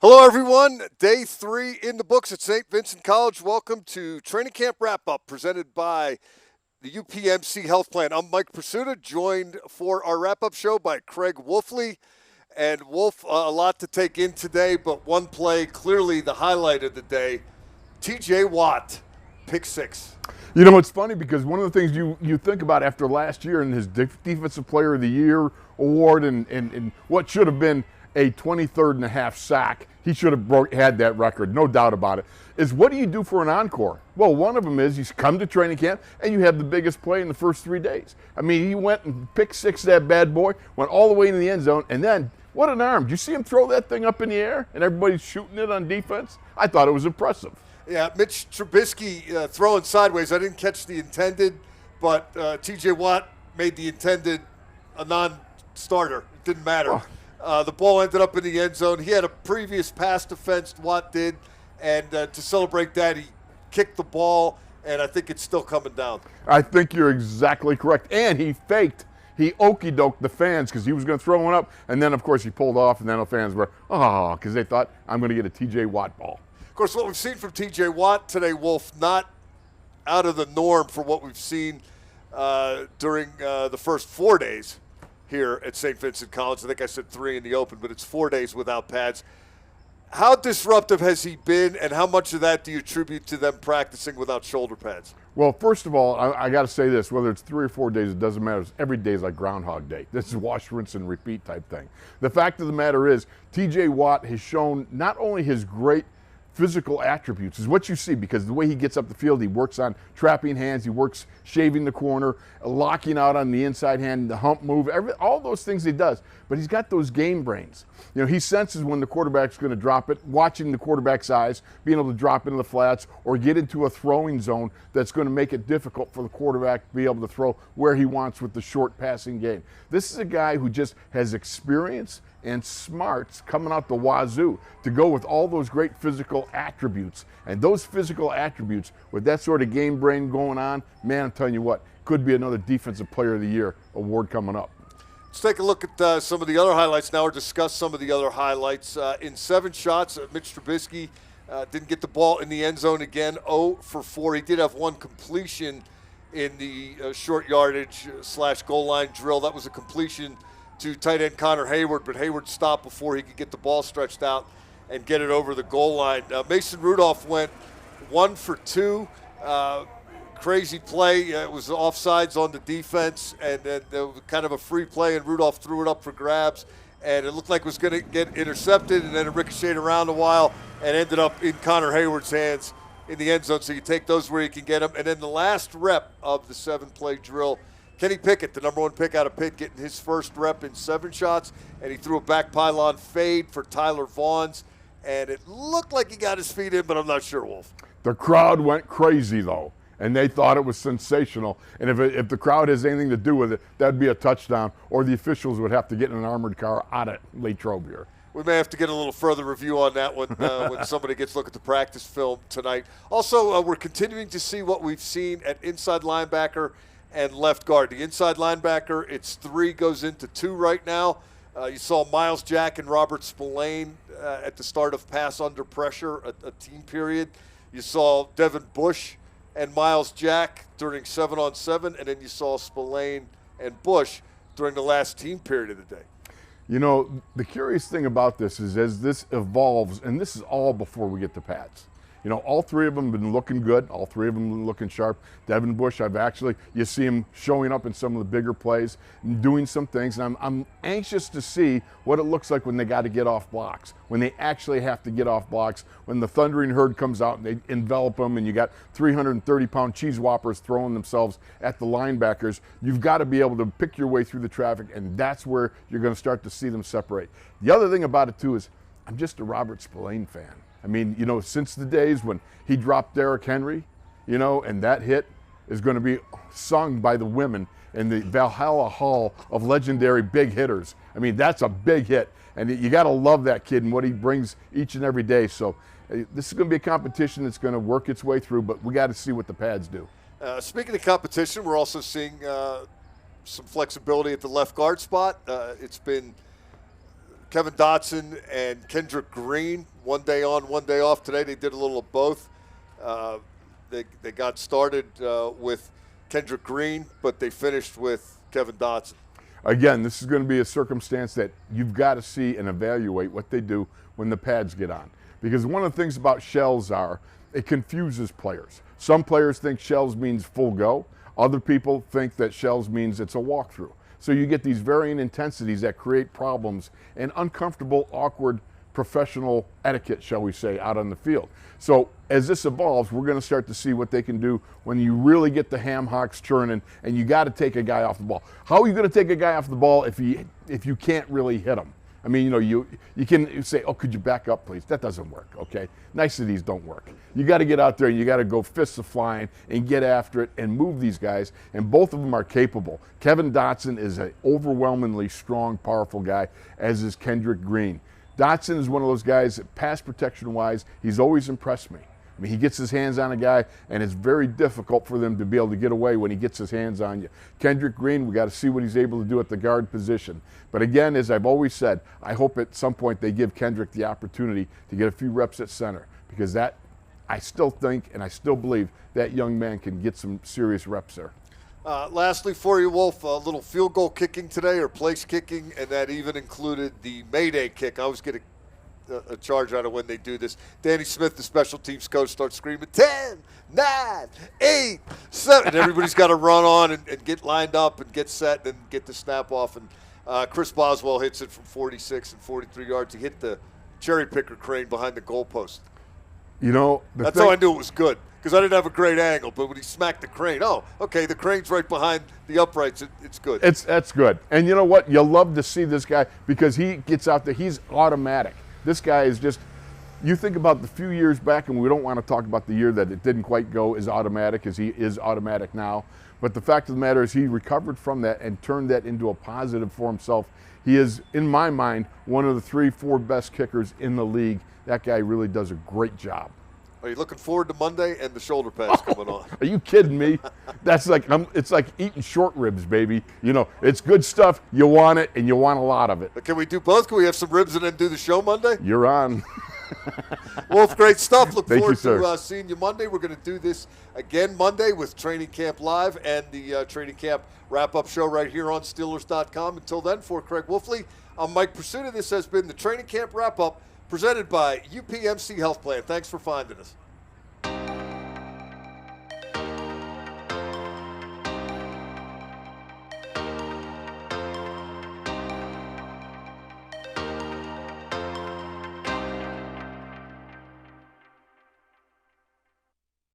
Hello, everyone. Day 3 in the books at St. Vincent College. Welcome to Training Camp Wrap-Up presented by the UPMC Health Plan. I'm Mike Prisuta, joined for our wrap-up show by Craig Wolfley. And Wolf, a lot to take in today, but one play, clearly the highlight of the day, T.J. Watt, pick 6. You know, it's funny because one of the things you think about after last year and his Defensive Player of the Year award and what should have been a 23rd and a half sack, he should have had that record, no doubt about it, is what do you do for an encore? Well, one of them is you come to training camp and you have the biggest play in the first 3 days. I mean, he went and picked 6 that bad boy, went all the way into the end zone, and then what an arm. Did you see him throw that thing up in the air and everybody's shooting it on defense? I thought it was impressive. Yeah, Mitch Trubisky throwing sideways. I didn't catch the intended, but T.J. Watt made the intended a non-starter. It didn't matter. The ball ended up in the end zone. He had a previous pass defense, Watt did, and to celebrate that, he kicked the ball, and I think it's still coming down. I think you're exactly correct. And he faked. He okey-doked the fans because he was going to throw one up, and then, of course, he pulled off, and then the fans were, because they thought, I'm going to get a T.J. Watt ball. Of course, what we've seen from T.J. Watt today, Wolf, not out of the norm for what we've seen during the first 4 days here at St. Vincent College. I think I said 3 in the open, but it's 4 days without pads. How disruptive has he been, and how much of that do you attribute to them practicing without shoulder pads? Well, first of all, I got to say this. Whether it's 3 or 4 days, it doesn't matter. Every day is like Groundhog Day. This is wash, rinse, and repeat type thing. The fact of the matter is, T.J. Watt has shown not only his great physical attributes is what you see because the way he gets up the field, he works on trapping hands, he works shaving the corner, locking out on the inside hand, the hump move, all those things he does. But he's got those game brains. You know, he senses when the quarterback's going to drop it, watching the quarterback's eyes, being able to drop into the flats or get into a throwing zone that's going to make it difficult for the quarterback to be able to throw where he wants with the short passing game. This is a guy who just has experience and smarts coming out the wazoo to go with all those great physical attributes. And those physical attributes with that sort of game brain going on, man, I'm telling you what, could be another Defensive Player of the Year award coming up. Let's take a look at some of the other highlights now, or discuss some of the other highlights. In 7 shots, Mitch Trubisky didn't get the ball in the end zone again, 0 for 4. He did have one completion in the short yardage / goal line drill. That was a completion to tight end Connor Hayward, but Hayward stopped before he could get the ball stretched out and get it over the goal line. Mason Rudolph went 1 for 2. Crazy play. It was offsides on the defense, and it was kind of a free play, and Rudolph threw it up for grabs, and it looked like it was going to get intercepted, and then it ricocheted around a while and ended up in Connor Hayward's hands in the end zone. So you take those where you can get them. And then the last rep of the 7-play drill, Kenny Pickett, the number 1 pick out of Pitt, getting his first rep in 7 shots, and he threw a back pylon fade for Tyler Vaughn's, and it looked like he got his feet in, but I'm not sure, Wolf. The crowd went crazy, though, and they thought it was sensational. And if the crowd has anything to do with it, that'd be a touchdown, or the officials would have to get in an armored car out at Latrobe here. We may have to get a little further review on that one when somebody gets a look at the practice film tonight. Also, we're continuing to see what we've seen at inside linebacker and left guard. The inside linebacker, it's 3 goes into 2 right now. You saw Miles Jack and Robert Spillane at the start of pass under pressure, a team period. You saw Devin Bush and Miles Jack during 7-on-7, and then you saw Spillane and Bush during the last team period of the day. You know, the curious thing about this is as this evolves, and this is all before we get to pads. You know, all 3 of them have been looking good. All 3 of them have been looking sharp. Devin Bush, you see him showing up in some of the bigger plays and doing some things. And I'm anxious to see what it looks like when they got to get off blocks, when they actually have to get off blocks, when the thundering herd comes out and they envelop them and you got 330-pound cheese whoppers throwing themselves at the linebackers. You've got to be able to pick your way through the traffic, and that's where you're going to start to see them separate. The other thing about it, too, is I'm just a Robert Spillane fan. I mean, you know, since the days when he dropped Derrick Henry, you know, and that hit is going to be sung by the women in the Valhalla Hall of legendary big hitters. I mean, that's a big hit, and you got to love that kid and what he brings each and every day. So this is going to be a competition that's going to work its way through, but we got to see what the pads do. Speaking of competition, we're also seeing some flexibility at the left guard spot. It's been Kevin Dotson and Kendrick Green one day on, one day off. Today they did a little of both. They got started with Kendrick Green, but they finished with Kevin Dotson. Again, this is going to be a circumstance that you've got to see and evaluate what they do when the pads get on. Because one of the things about shells are it confuses players. Some players think shells means full go. Other people think that shells means it's a walkthrough. So you get these varying intensities that create problems and uncomfortable, awkward professional etiquette, shall we say, out on the field. So as this evolves, we're going to start to see what they can do when you really get the ham hocks churning and you got to take a guy off the ball. How are you going to take a guy off the ball if you can't really hit him? I mean, you can say, oh, could you back up, please? That doesn't work, okay? Niceties don't work. You got to get out there and you got to go fists a flying and get after it and move these guys, and both of them are capable. Kevin Dotson is an overwhelmingly strong, powerful guy, as is Kendrick Green. Dotson is one of those guys that pass protection-wise, he's always impressed me. I mean, he gets his hands on a guy, and it's very difficult for them to be able to get away when he gets his hands on you. Kendrick Green, we got to see what he's able to do at the guard position. But again, as I've always said, I hope at some point they give Kendrick the opportunity to get a few reps at center, because that, I still think and I still believe that young man can get some serious reps there. Lastly for you, Wolf, a little field goal kicking today, or place kicking, and that even included the Mayday kick. I always get a charge out of when they do this. Danny Smith, the special teams coach, starts screaming, 10, 9, 8, 7. And everybody's got to run on and get lined up and get set and get the snap off. And Chris Boswell hits it from 46 and 43 yards. He hit the cherry picker crane behind the goalpost. You know, that's how I knew it was good, because I didn't have a great angle. But when he smacked the crane, oh, okay, the crane's right behind the uprights. It's good. That's good. And you know what? You'll love to see this guy because he gets out there. He's automatic. This guy is just, you think about the few years back, and we don't want to talk about the year that it didn't quite go as automatic as he is automatic now. But the fact of the matter is he recovered from that and turned that into a positive for himself. He is, in my mind, one of the 3-4 best kickers in the league. That guy really does a great job. Are you looking forward to Monday and the shoulder pads coming on? Are you kidding me? That's like, it's like eating short ribs, baby. You know, it's good stuff. You want it, and you want a lot of it. But can we do both? Can we have some ribs and then do the show Monday? You're on. Wolf, great stuff. Look forward to seeing you Monday. We're going to do this again Monday with Training Camp Live and the Training Camp wrap-up show right here on Steelers.com. Until then, for Craig Wolfley, I'm Mike Prisuta. This has been the Training Camp wrap-up presented by UPMC Health Plan. Thanks for finding us.